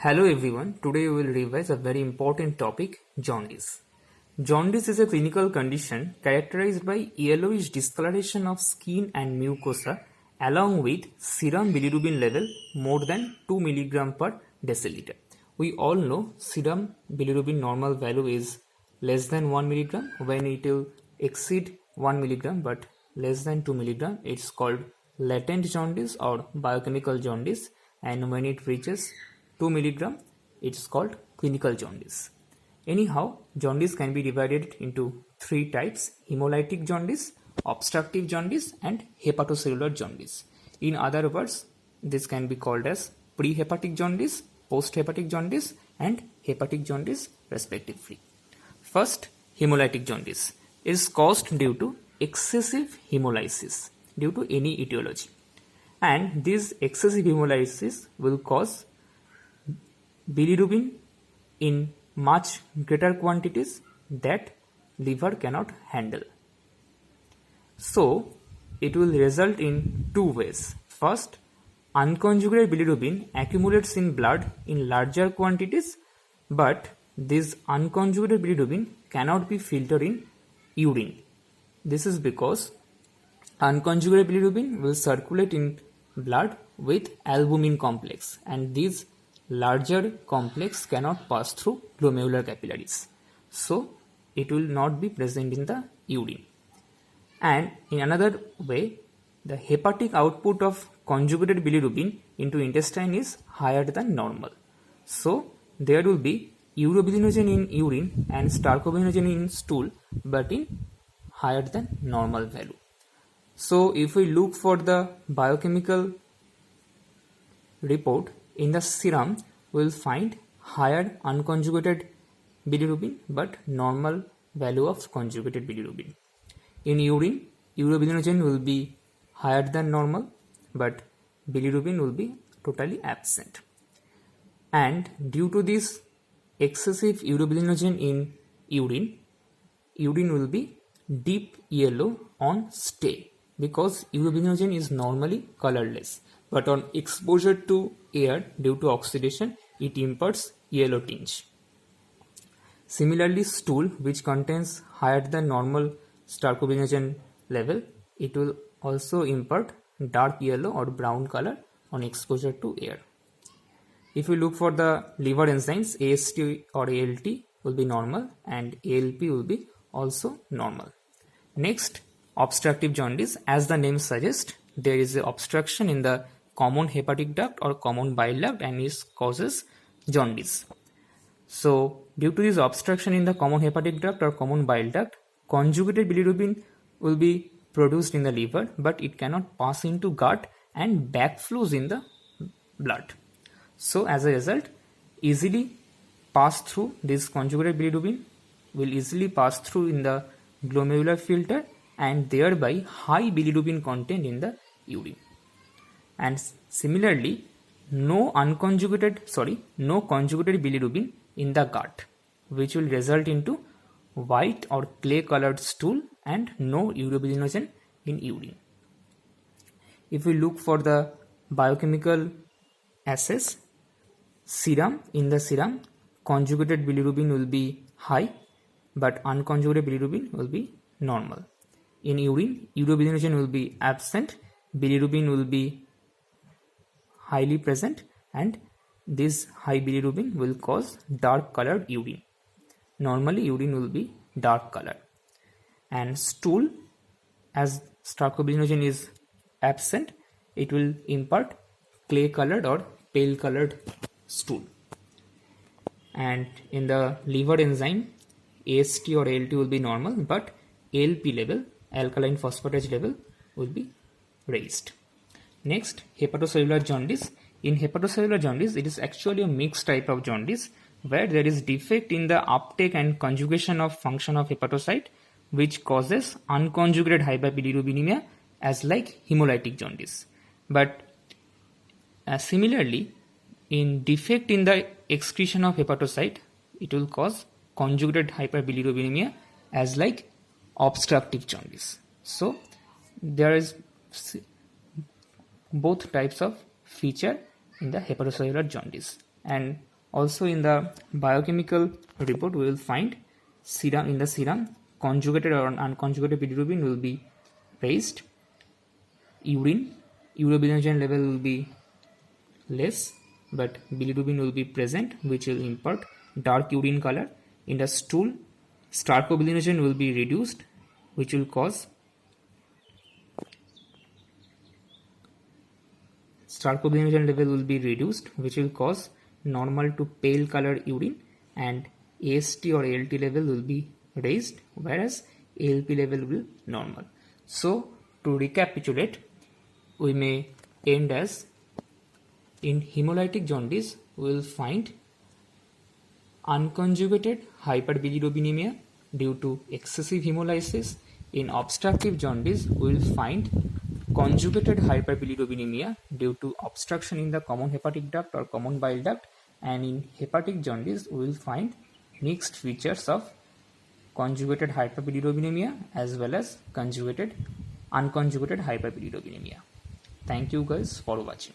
Hello everyone, today we will revise a very important topic, jaundice. Jaundice is a clinical condition characterized by yellowish discoloration of skin and mucosa along with serum bilirubin level more than 2 mg per deciliter. We all know serum bilirubin normal value is less than 1 mg. When it will exceed 1 mg but less than 2 mg, it's called latent jaundice or biochemical jaundice, and when it reaches 2 mg, it's called clinical jaundice. Anyhow, jaundice can be divided into three types: hemolytic jaundice, obstructive jaundice, and hepatocellular jaundice. In other words, this can be called as prehepatic jaundice, posthepatic jaundice, and hepatic jaundice respectively. First, hemolytic jaundice is caused due to excessive hemolysis due to any etiology, and this excessive hemolysis will cause bilirubin in much greater quantities that liver cannot handle. So it will result in two ways. First, unconjugated bilirubin accumulates in blood in larger quantities, but this unconjugated bilirubin cannot be filtered in urine. This is because unconjugated bilirubin will circulate in blood with albumin complex, and these larger complex cannot pass through glomerular capillaries, so it will not be present in the urine. And in another way, the hepatic output of conjugated bilirubin into intestine is higher than normal, so there will be urobilinogen in urine and stercobilinogen in stool, but in higher than normal value. So if we look for the biochemical report, in the serum we will find higher unconjugated bilirubin but normal value of conjugated bilirubin. In urine, urobilinogen will be higher than normal but bilirubin will be totally absent. And due to this excessive urobilinogen in urine, urine will be deep yellow on stay, because urobilinogen is normally colorless, but on exposure to air due to oxidation, it imparts yellow tinge. Similarly, stool, which contains higher than normal stercobilinogen level, it will also impart dark yellow or brown color on exposure to air. If we look for the liver enzymes, AST or ALT will be normal and ALP will be also normal. Next, obstructive jaundice. As the name suggests, there is an obstruction in the common hepatic duct or common bile duct, and it causes jaundice. So due to this obstruction in the common hepatic duct or common bile duct, conjugated bilirubin will be produced in the liver, but it cannot pass into gut and backflows in the blood. So as a result, easily pass through this conjugated bilirubin will easily pass through in the glomerular filter, and thereby high bilirubin content in the urine. And similarly, no conjugated bilirubin in the gut, which will result into white or clay colored stool and no urobilinogen in urine. If we look for the biochemical assays, in the serum, conjugated bilirubin will be high, but unconjugated bilirubin will be normal. In urine, urobilinogen will be absent, bilirubin will be highly present, and this high bilirubin will cause dark colored urine. Normally urine will be dark color. And stool, as stercobilinogen is absent, it will impart clay colored or pale colored stool. And in the liver enzyme, AST or ALT will be normal, but ALP level, alkaline phosphatase level, will be raised. Next, hepatocellular jaundice. In hepatocellular jaundice, it is actually a mixed type of jaundice where there is defect in the uptake and conjugation of function of hepatocyte, which causes unconjugated hyperbilirubinemia, as like hemolytic jaundice. But similarly, in defect in the excretion of hepatocyte, it will cause conjugated hyperbilirubinemia, as like obstructive jaundice. So there is both types of feature in the hepatocellular jaundice, and Also in the biochemical report we will find serum conjugated or unconjugated bilirubin will be raised. Urine urobilinogen level will be less, but bilirubin will be present, which will impart dark urine color. In the stool, stercobilinogen will be reduced, which will cause normal to pale colored urine, and AST or ALT level will be raised, whereas ALP level will be normal. So to recapitulate, we may end as in hemolytic jaundice we will find unconjugated hyperbilirubinemia due to excessive hemolysis. In obstructive jaundice we will find conjugated hyperbilirubinemia due to obstruction in the common hepatic duct or common bile duct, and in hepatic jaundice we will find mixed features of conjugated hyperbilirubinemia as well as unconjugated hyperbilirubinemia. Thank you guys for watching.